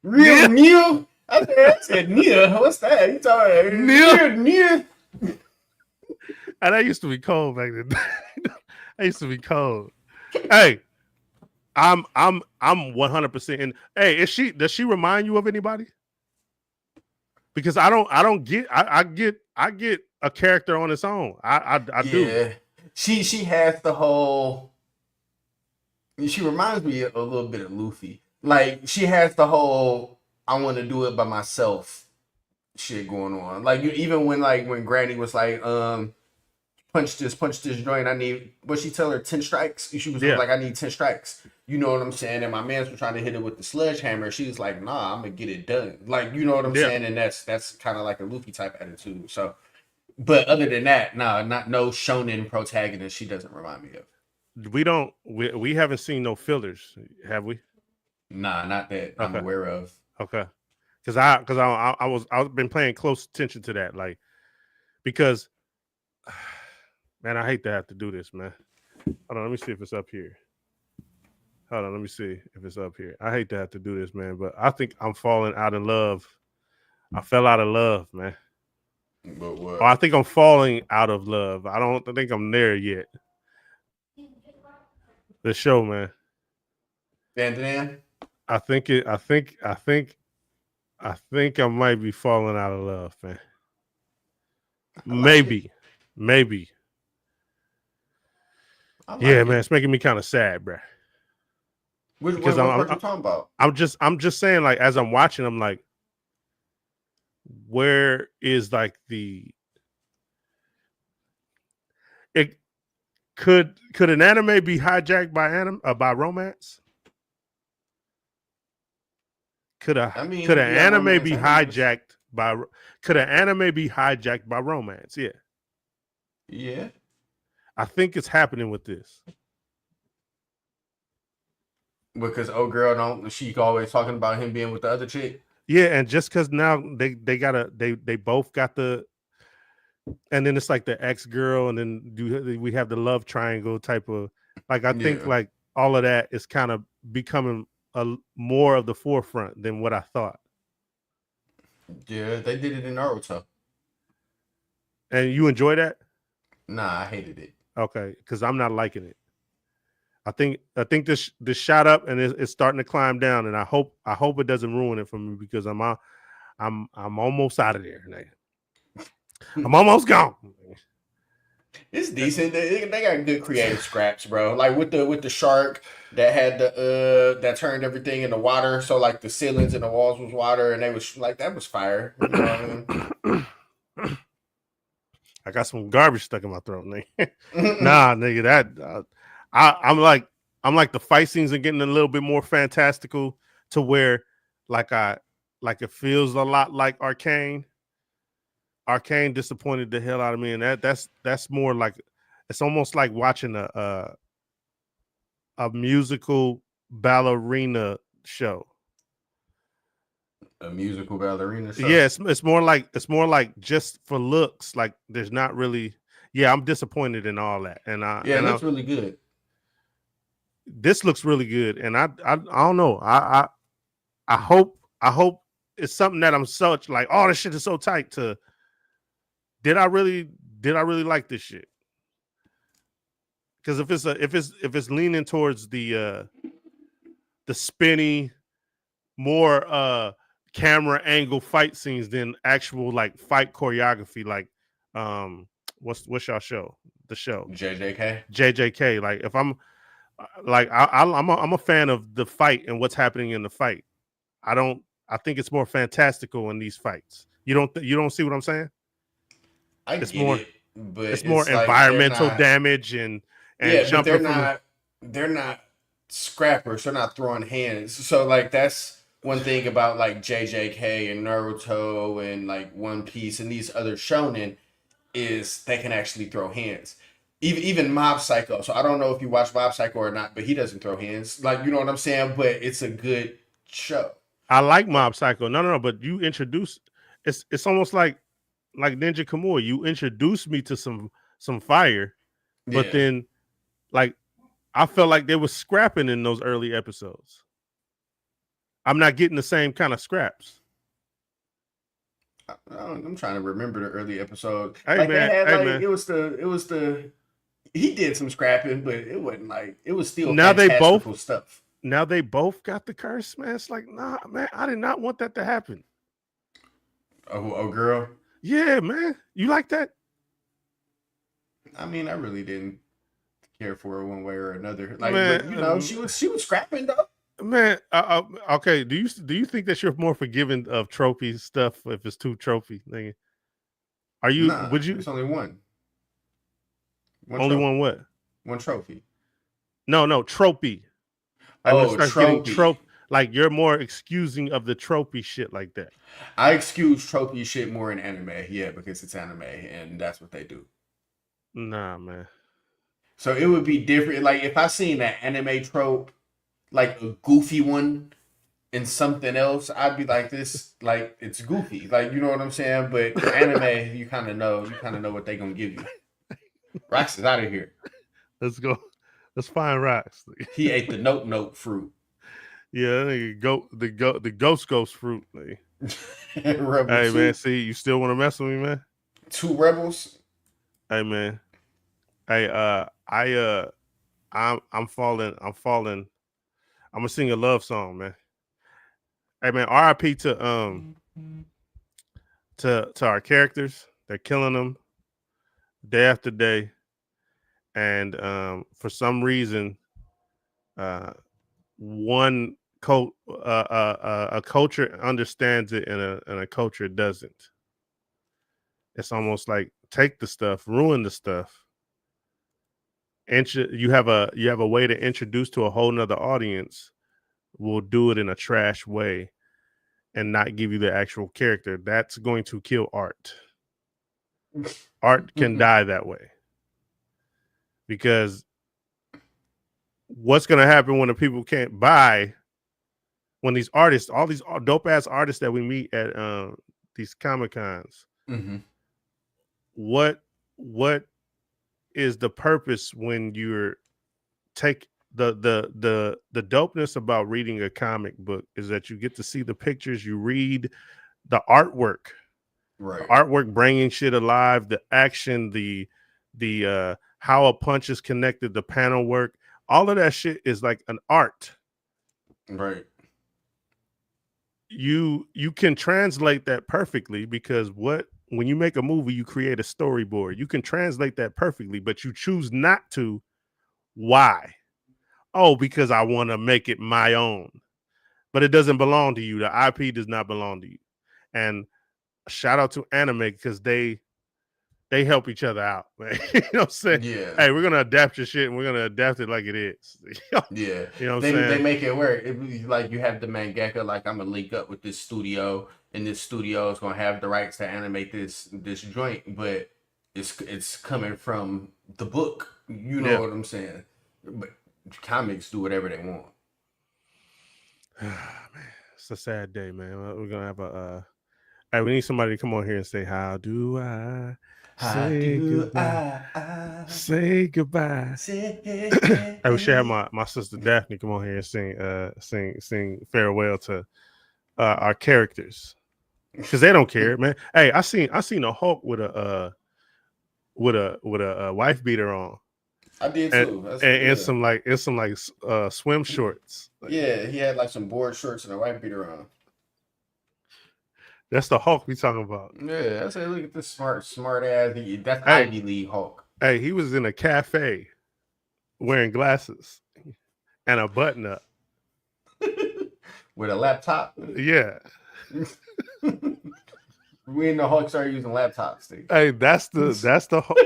Speaker 2: Real new. I said Nia. What's that? You talking Nia? And
Speaker 1: that used to be cold back then. That used to be cold. Hey, I'm 100% in. Hey, does she remind you of anybody? Because I get a character on its own. I do.
Speaker 2: She has the whole. She reminds me a little bit of Luffy. Like she has the whole I want to do it by myself shit going on. Like even when Granny was like, punch this joint. I need what she tell her 10 strikes. She was like, I need 10 strikes. You know what I'm saying? And my man's was trying to hit it with the sledgehammer. She was like, nah, I'm gonna get it done. Like, you know what I'm saying? And that's kind of like a Luffy type attitude. So, but other than that, no shonen protagonist. She doesn't remind me of.
Speaker 1: We haven't seen no fillers, have we?
Speaker 2: Nah, not that I'm aware of.
Speaker 1: Okay, because I've been paying close attention to that, like because man, I hate to have to do this, man. Hold on, let me see if it's up here. Hold on, let me see if it's up here. I hate to have to do this, man, but I think I'm falling out of love. I fell out of love, man.
Speaker 2: But what?
Speaker 1: Oh, I think I'm falling out of love. I don't think I'm there yet. The show, man.
Speaker 2: Dan?
Speaker 1: I think I might be falling out of love, man. Maybe. Yeah, man, it's making me kind of sad, bro.
Speaker 2: What part you talking about?
Speaker 1: I'm just saying, like, as I'm watching, I'm like, where is like it could an anime be hijacked by romance? Could an anime be hijacked by romance? Yeah.
Speaker 2: Yeah.
Speaker 1: I think it's happening with this.
Speaker 2: Because old girl she always talking about him being with the other chick.
Speaker 1: Yeah, and just because now they both got the, and then it's like the ex girl, and then we have the love triangle type of, like I think like all of that is kind of becoming more of the forefront than what I thought.
Speaker 2: Yeah, they did it in Naruto.
Speaker 1: And you enjoy that?
Speaker 2: Nah, I hated it.
Speaker 1: Okay, because I'm not liking it. I think this shot up and it's starting to climb down, and I hope it doesn't ruin it for me because I'm almost out of there now. I'm almost gone.
Speaker 2: It's decent. They got good creative scraps, bro. Like with the shark that had that turned everything into water. So like the ceilings and the walls was water, and they was like that was fire. You know what I mean?
Speaker 1: I got some garbage stuck in my throat, nigga. Nah, nigga, that I'm like the fight scenes are getting a little bit more fantastical to where like it feels a lot like Arcane. Arcane disappointed the hell out of me, and that's more like it's almost like watching a musical ballerina show.
Speaker 2: A musical ballerina show.
Speaker 1: Yeah, it's more like just for looks. Like there's not really. Yeah, I'm disappointed in all that, and
Speaker 2: it looks really good.
Speaker 1: This looks really good, and I don't know. I hope it's something that I'm such like. Oh, this shit is so tight. To did I really like this shit? Because if it's leaning towards the spinny, more camera angle fight scenes than actual like fight choreography, like what's y'all show? The show JJK. Like if I'm like I'm a fan of the fight and what's happening in the fight. I think it's more fantastical in these fights. You don't see what I'm saying?
Speaker 2: It's more like
Speaker 1: environmental damage and jumping
Speaker 2: but they're not scrappers. They're not throwing hands. So like that's one thing about like JJK and Naruto and like One Piece and these other shonen is they can actually throw hands. Even Mob Psycho. So I don't know if you watch Mob Psycho or not, but he doesn't throw hands. Like, you know what I'm saying? But it's a good show.
Speaker 1: I like Mob Psycho. No. But you introduce it's almost like Ninja Kamui. You introduced me to some fire, but then like I felt like they were scrapping in those early episodes. I'm not getting the same kind of scraps.
Speaker 2: I'm trying to remember the early episode.
Speaker 1: Hey, man.
Speaker 2: It was the he did some scrapping, but it wasn't like it was still
Speaker 1: now they both
Speaker 2: stuff.
Speaker 1: now they both got the curse, man. It's like, nah, man, I did not want that to happen.
Speaker 2: Oh, girl.
Speaker 1: Yeah, man. You like that?
Speaker 2: I mean, I really didn't care for her one way or another. Like,
Speaker 1: Man,
Speaker 2: but you know, she was scrapping though.
Speaker 1: Man, okay. Do you think that you're more forgiving of trophy stuff if it's too trophy? Nigga? Are you?
Speaker 2: Nah,
Speaker 1: Would you
Speaker 2: it's only one. One
Speaker 1: only
Speaker 2: trophy.
Speaker 1: one what?
Speaker 2: One trophy.
Speaker 1: No, trophy. Like when it
Speaker 2: Oh,
Speaker 1: starts getting
Speaker 2: trophy.
Speaker 1: like you're more excusing of the trophy shit like that.
Speaker 2: I excuse trophy shit more in anime, yeah, because it's anime and that's what they do.
Speaker 1: Nah, man.
Speaker 2: So it would be different. Like if I seen an anime trope, like a goofy one in something else, I'd be like, this, like it's goofy. Like you know what I'm saying? But anime, you kind of know what they gonna give you. Rox is out of here.
Speaker 1: Let's go. Let's find rocks.
Speaker 2: He ate the note fruit.
Speaker 1: Yeah, the ghost fruit. Like.
Speaker 2: Rebel
Speaker 1: Hey
Speaker 2: 2.
Speaker 1: man, see, you still want to mess with me, man?
Speaker 2: 2 rebels.
Speaker 1: Hey man. Hey, I'm falling. I'm gonna sing a love song, man. Hey man, RIP to our characters. They're killing them day after day. And for some reason, one a culture understands it and a culture doesn't. It's almost like take the stuff, ruin the stuff. You have a way to introduce to a whole nother audience. Will do it in a trash way and not give you the actual character. That's going to kill art. Art can die that way. Because what's going to happen when the people can't buy, when these artists, all these dope ass artists that we meet at these Comic Cons, what is the purpose when you're the dopeness about reading a comic book is that you get to see the pictures, you read the artwork,
Speaker 2: right?
Speaker 1: The artwork bringing shit alive, the action, the how a punch is connected, the panel work, all of that shit is like an art,
Speaker 2: right?
Speaker 1: You can translate that perfectly because when you make a movie, you create a storyboard. You can translate that perfectly, but you choose not to. Why? Oh, because I want to make it my own. But it doesn't belong to you. The IP does not belong to you. And shout out to anime because they help each other out, man. You know what I'm saying?
Speaker 2: Yeah.
Speaker 1: Hey, we're gonna adapt your shit and we're gonna adapt it like it is.
Speaker 2: Yeah.
Speaker 1: You know what I'm saying?
Speaker 2: They make it work. Like you have the mangaka, like I'm gonna link up with this studio, and this studio is gonna have the rights to animate this joint, but it's coming from the book. You know what I'm saying? But comics do whatever they want.
Speaker 1: Man, it's a sad day, man. We're gonna have a hey, we need somebody to come on here and say, how do I say goodbye? Say goodbye. I wish I had my sister Daphne come on here and sing farewell to our characters. Because they don't care, man. Hey, I seen a Hulk with a wife beater on.
Speaker 2: I did too.
Speaker 1: And some swim shorts.
Speaker 2: Yeah, he had like some board shorts and a wife beater on.
Speaker 1: That's the Hulk we talking about.
Speaker 2: Yeah, I say, look at this smart ass. That's Ivy League Hulk.
Speaker 1: Hey, he was in a cafe wearing glasses and a button up
Speaker 2: with a laptop.
Speaker 1: Yeah.
Speaker 2: We in the Hulk started using laptops. Dude.
Speaker 1: Hey, that's the Hulk.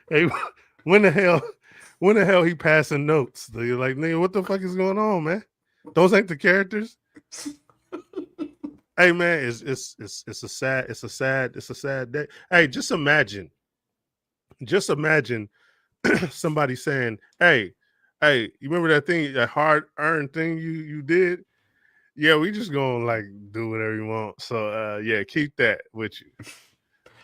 Speaker 1: Hey, when the hell he passing notes? You're like, nigga, what the fuck is going on, man? Those ain't the characters. Hey man, it's a sad day. Hey, just imagine somebody saying, hey, you remember that thing, that hard-earned thing you did? Yeah, we just gonna like do whatever you want. So yeah, keep that with you.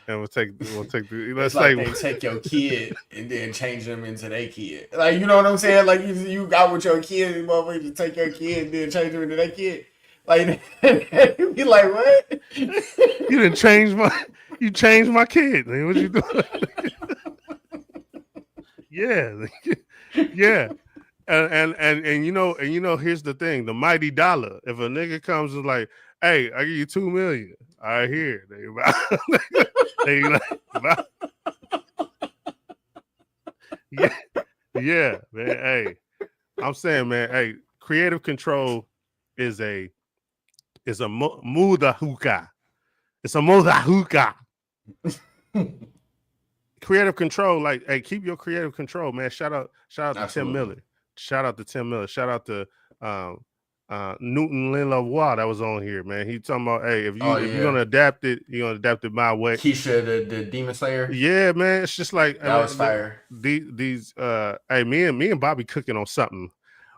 Speaker 1: And we'll take the let's
Speaker 2: like
Speaker 1: say
Speaker 2: they take your kid and then change them into their kid. Like, you know what I'm saying? Like you got with your kid, and motherfuckers take your kid and then change them into their kid. Like you be like, what?
Speaker 1: You changed my kid. Man. What you doing? Yeah, yeah. And you know, here's the thing: the mighty dollar. If a nigga comes and like, hey, I give you $2 million, I hear they about, they like, about, yeah, yeah, man. Hey, I'm saying, man. Hey, creative control is a mudahuka. It's a mudahuka. Creative control, like, hey, keep your creative control, man. Shout out to Tim Miller. Shout out to Tim Miller. Shout out to Newton Lavoie that was on here, man. He talking about, hey, if you're gonna adapt it, you're gonna adapt it my way.
Speaker 2: Keisha, the Demon Slayer.
Speaker 1: Yeah, man. It's just like
Speaker 2: that was fire.
Speaker 1: These hey, me and Bobby cooking on something.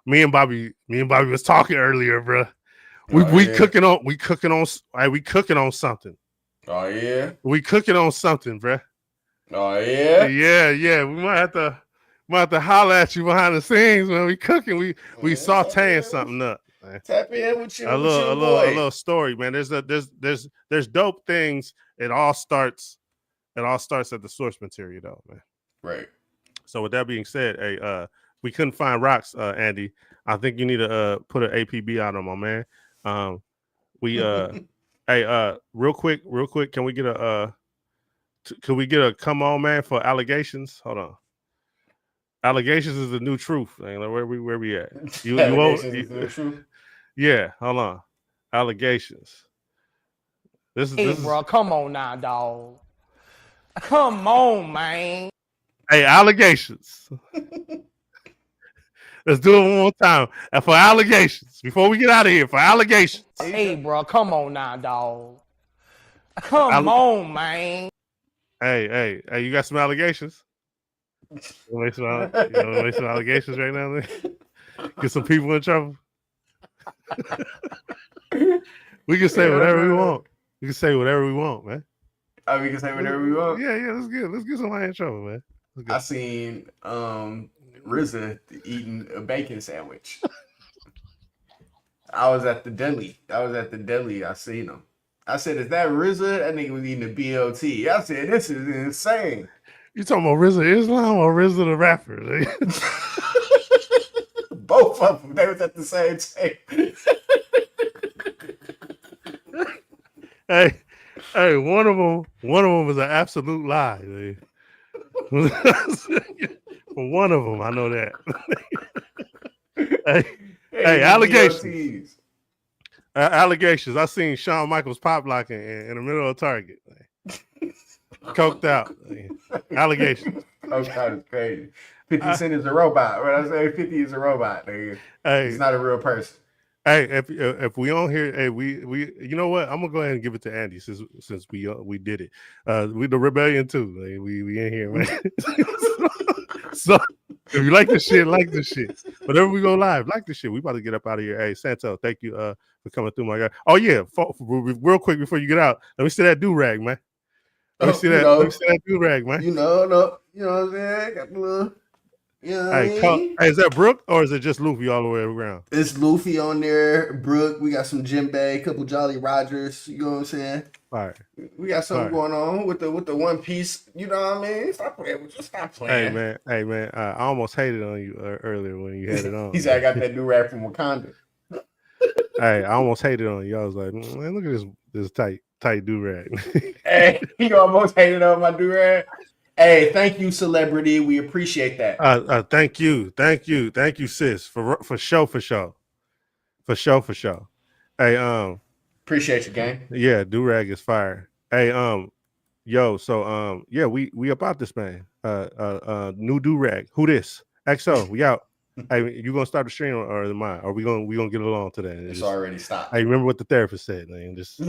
Speaker 1: Me and Bobby was talking earlier, bro. We cooking on something.
Speaker 2: Oh yeah.
Speaker 1: We cooking on something, bro.
Speaker 2: Oh yeah.
Speaker 1: Yeah. We might have to holler at you behind the scenes when we cooking. We sauteing something up. Man.
Speaker 2: Tap in with you.
Speaker 1: A little story, man. There's dope things. It all starts at the source material, though, man.
Speaker 2: Right.
Speaker 1: So with that being said, hey, we couldn't find rocks, Andy. I think you need to put an APB out on my man. Hey, real quick, can we get a come on, man, for allegations? Hold on. Allegations is the new truth. Man. Where we at?
Speaker 2: Allegations is the new truth.
Speaker 1: Yeah, hold on. Allegations. This is
Speaker 4: bro, come on now, dog. Come on, man.
Speaker 1: Hey, allegations. Let's do it one more time. And for allegations, before we get out of here, for allegations.
Speaker 4: Hey, bro, come on now, dog. Come on, man.
Speaker 1: Hey, you got some allegations? You want to make some allegations right now? Man? Get some people in trouble. We can say whatever we want. We can say whatever we want, man.
Speaker 2: Oh, we can say whatever we want.
Speaker 1: Yeah. Let's get somebody in trouble, man.
Speaker 2: I seen RZA eating a bacon sandwich. I was at the deli. I seen him. I said, "Is that RZA?" That nigga was eating a BLT. I said, "This is insane."
Speaker 1: You talking about RZA Islam or RZA the rapper?
Speaker 2: Both of them. They was at the same time.
Speaker 1: Hey, one of them was an absolute lie. For one of them, I know that. hey, allegations. Allegations. I seen Shawn Michaels pop locking in the middle of Target. Coked out. Allegations.
Speaker 2: Coked out is crazy. 50 Cent is a robot. When I say 50 is a robot, nigga. Hey, he's not a real person.
Speaker 1: Hey, if we on here, hey, we you know what? I'm gonna go ahead and give it to Andy since we did it. We the rebellion too. Like, we in here, man. So if you like this shit, Whenever we go live, like this shit. We about to get up out of here. Hey, Santo, thank you for coming through, my guy. Oh yeah, real quick before you get out, let me see that do rag, man. Let me see that do rag, man.
Speaker 2: You know what I'm saying? Got the little.
Speaker 1: Hey, is that Brooke or is it just Luffy all the way around?
Speaker 2: It's Luffy on there, Brooke. We got some Jinbei, a couple Jolly Rogers. You know what I'm saying?
Speaker 1: All right.
Speaker 2: We got something going on with the One Piece. You know what I mean? Stop playing. Just stop playing.
Speaker 1: Hey man. I almost hated on you earlier when you had it on.
Speaker 2: He said I got that new rap from Wakanda.
Speaker 1: Hey, I almost hated on you. I was like, man, look at this tight do rag.
Speaker 2: Hey, you almost hated on my do rag. Hey, thank you, celebrity. We appreciate that.
Speaker 1: Thank you, sis, for show. Hey,
Speaker 2: appreciate you, gang.
Speaker 1: Yeah, do-rag is fire. Hey, yo, so yeah, we about this, man. New do-rag. Who this? XO, we out. Hey, you gonna start the stream or am I? Or we gonna get along today?
Speaker 2: It's already stopped.
Speaker 1: I remember what the therapist said, man. Just